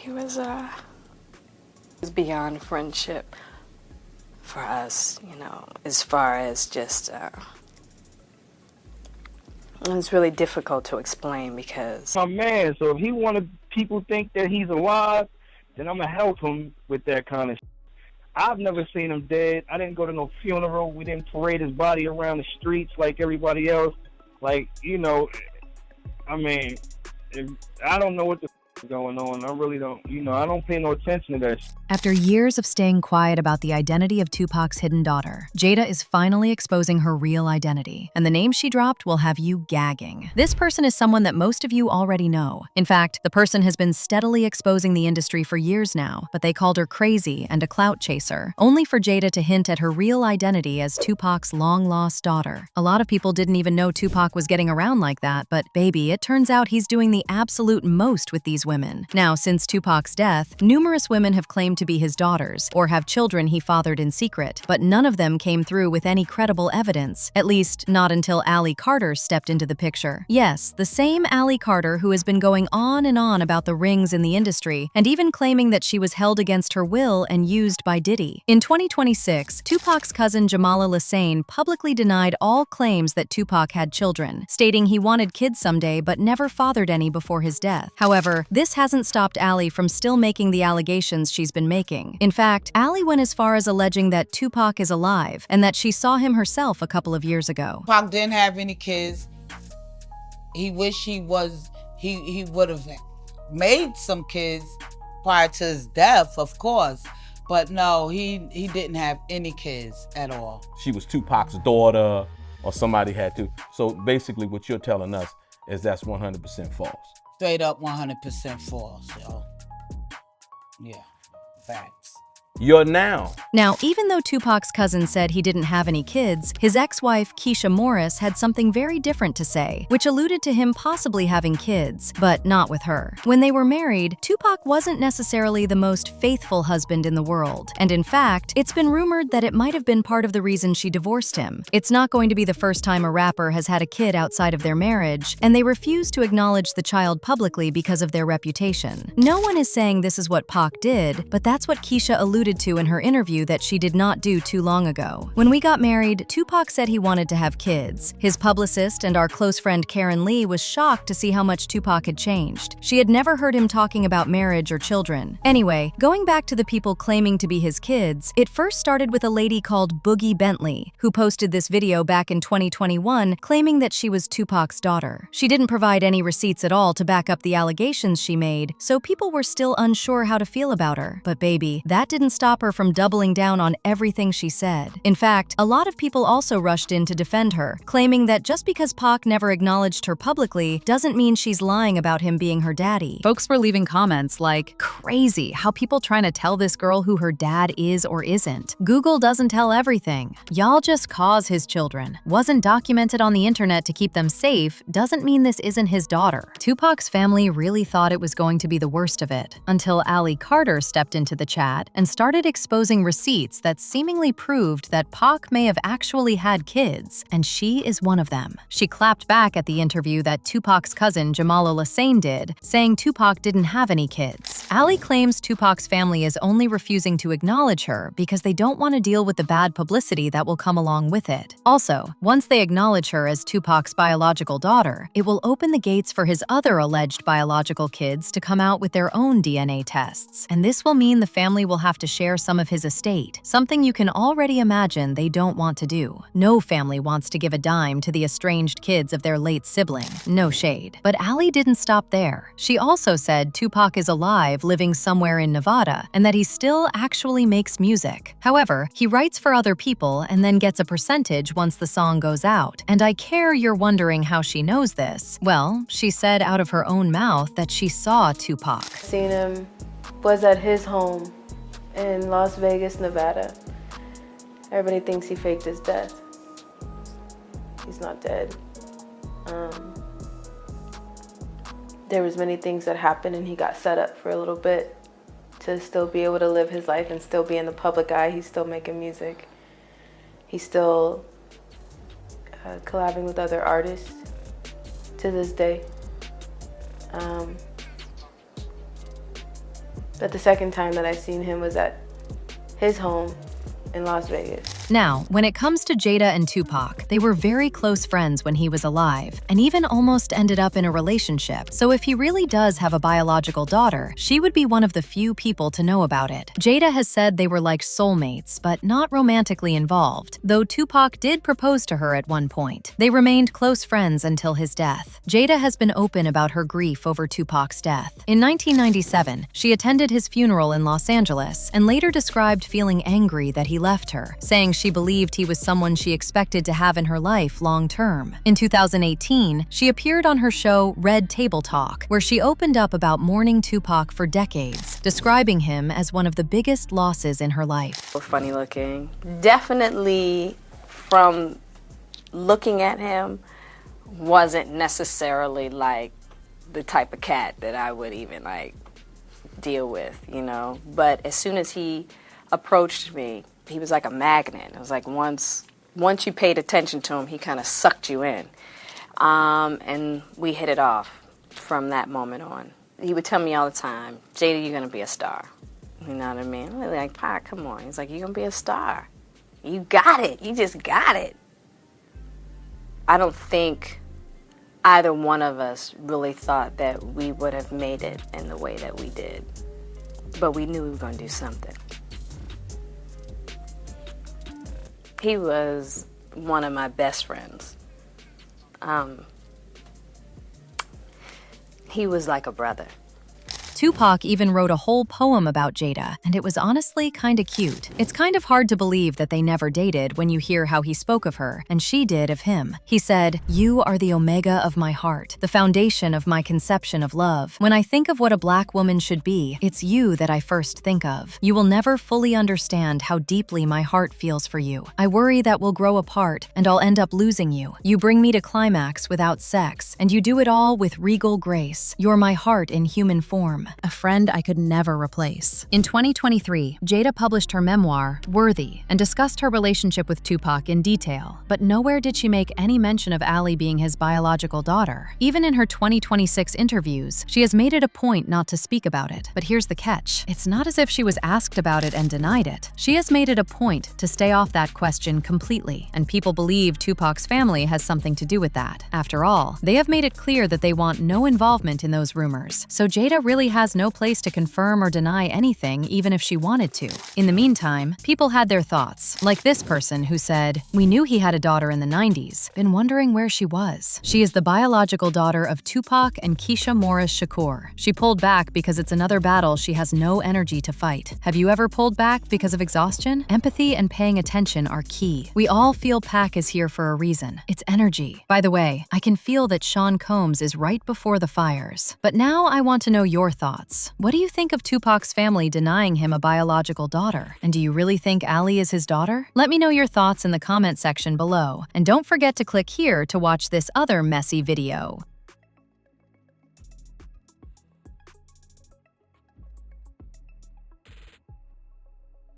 He was beyond friendship for us, you know, as far as just, it's really difficult to explain because... My man, so if he wanted people to think that he's alive, then I'm going to help him with that kind of shit. I've never seen him dead. I didn't go to no funeral. We didn't parade his body around the streets like everybody else. Like, you know, I mean, I don't know what the is going on. I really don't, you know, I don't pay no attention to that shit. After years of staying quiet about the identity of Tupac's hidden daughter, Jada is finally exposing her real identity, and the name she dropped will have you gagging. This person is someone that most of you already know. In fact, the person has been steadily exposing the industry for years now, but they called her crazy and a clout chaser, only for Jada to hint at her real identity as Tupac's long-lost daughter. A lot of people didn't even know Tupac was getting around like that, but baby, it turns out he's doing the absolute most with these women. Now, since Tupac's death, numerous women have claimed to be his daughters or have children he fathered in secret, but none of them came through with any credible evidence, at least not until Allie Carter stepped into the picture. Yes, the same Allie Carter who has been going on and on about the rings in the industry and even claiming that she was held against her will and used by Diddy. In 2026, Tupac's cousin Jamala Lassane publicly denied all claims that Tupac had children, stating he wanted kids someday but never fathered any before his death. However, this hasn't stopped Allie from still making the allegations she's been making. In fact, Allie went as far as alleging that Tupac is alive and that she saw him herself a couple of years ago. Tupac didn't have any kids. He wished he would have made some kids prior to his death, of course. But no, he didn't have any kids at all. She was Tupac's daughter or somebody had to. So basically what you're telling us is that's 100% false. Straight up 100% false, yo. Yeah, facts. You're now. Now, even though Tupac's cousin said he didn't have any kids, his ex-wife, Keisha Morris, had something very different to say, which alluded to him possibly having kids, but not with her. When they were married, Tupac wasn't necessarily the most faithful husband in the world, and in fact, it's been rumored that it might have been part of the reason she divorced him. It's not going to be the first time a rapper has had a kid outside of their marriage, and they refuse to acknowledge the child publicly because of their reputation. No one is saying this is what Pac did, but that's what Keisha alluded to in her interview that she did not do too long ago. When we got married, Tupac said he wanted to have kids. His publicist and our close friend Karen Lee was shocked to see how much Tupac had changed. She had never heard him talking about marriage or children. Anyway, going back to the people claiming to be his kids, it first started with a lady called Boogie Bentley, who posted this video back in 2021 claiming that she was Tupac's daughter. She didn't provide any receipts at all to back up the allegations she made, so people were still unsure how to feel about her. But baby, that didn't stop her from doubling down on everything she said. In fact, a lot of people also rushed in to defend her, claiming that just because Pac never acknowledged her publicly doesn't mean she's lying about him being her daddy. Folks were leaving comments like, crazy how people trying to tell this girl who her dad is or isn't. Google doesn't tell everything. Y'all just cause his children. Wasn't documented on the internet to keep them safe doesn't mean this isn't his daughter. Tupac's family really thought it was going to be the worst of it, until Allie Carter stepped into the chat and started exposing receipts that seemingly proved that Pac may have actually had kids, and she is one of them. She clapped back at the interview that Tupac's cousin Jamala Lassane did, saying Tupac didn't have any kids. Allie claims Tupac's family is only refusing to acknowledge her because they don't want to deal with the bad publicity that will come along with it. Also, once they acknowledge her as Tupac's biological daughter, it will open the gates for his other alleged biological kids to come out with their own DNA tests, and this will mean the family will have to share some of his estate, something you can already imagine they don't want to do. No family wants to give a dime to the estranged kids of their late sibling, no shade. But Allie didn't stop there. She also said Tupac is alive, living somewhere in Nevada, and that he still actually makes music. However, he writes for other people and then gets a percentage once the song goes out. And I care you're wondering how she knows this. Well, she said out of her own mouth that she saw Tupac. Seen him, was at his home in Las Vegas, Nevada. Everybody thinks he faked his death. He's not dead. There was many things that happened and he got set up for a little bit to still be able to live his life and still be in the public eye. He's still making music. He's still collabing with other artists to this day. But the second time that I seen him was at his home in Las Vegas. Now, when it comes to Jada and Tupac, they were very close friends when he was alive, and even almost ended up in a relationship. So if he really does have a biological daughter, she would be one of the few people to know about it. Jada has said they were like soulmates, but not romantically involved, though Tupac did propose to her at one point. They remained close friends until his death. Jada has been open about her grief over Tupac's death. In 1997, she attended his funeral in Los Angeles and later described feeling angry that he left her, saying she believed he was someone she expected to have in her life long term. In 2018, she appeared on her show Red Table Talk, where she opened up about mourning Tupac for decades, describing him as one of the biggest losses in her life. Funny looking. Definitely from looking at him, wasn't necessarily like the type of cat that I would even like deal with, you know. But as soon as he approached me, he was like a magnet. It was like once you paid attention to him, he kind of sucked you in. And we hit it off from that moment on. He would tell me all the time, Jada, you're going to be a star. You know what I mean? I'm like, Pac, come on. He's like, you're going to be a star. You got it. You just got it. I don't think either one of us really thought that we would have made it in the way that we did. But we knew we were going to do something. He was one of my best friends. He was like a brother. Tupac even wrote a whole poem about Jada, and it was honestly kinda cute. It's kind of hard to believe that they never dated when you hear how he spoke of her, and she did of him. He said, "You are the omega of my heart, the foundation of my conception of love. When I think of what a black woman should be, it's you that I first think of. You will never fully understand how deeply my heart feels for you. I worry that we'll grow apart, and I'll end up losing you. You bring me to climax without sex, and you do it all with regal grace. You're my heart in human form. A friend I could never replace." In 2023, Jada published her memoir, Worthy, and discussed her relationship with Tupac in detail, but nowhere did she make any mention of Allie being his biological daughter. Even in her 2026 interviews, she has made it a point not to speak about it. But here's the catch. It's not as if she was asked about it and denied it. She has made it a point to stay off that question completely, and people believe Tupac's family has something to do with that. After all, they have made it clear that they want no involvement in those rumors, so Jada really has no place to confirm or deny anything, even if she wanted to. In the meantime, people had their thoughts, like this person who said, "We knew he had a daughter in the 90s, been wondering where she was." She is the biological daughter of Tupac and Keisha Morris Shakur. She pulled back because it's another battle she has no energy to fight. Have you ever pulled back because of exhaustion? Empathy and paying attention are key. We all feel Pac is here for a reason. It's energy. By the way, I can feel that Sean Combs is right before the fires. But now I want to know your thoughts. What do you think of Tupac's family denying him a biological daughter? And do you really think Allie is his daughter? Let me know your thoughts in the comment section below. And don't forget to click here to watch this other messy video.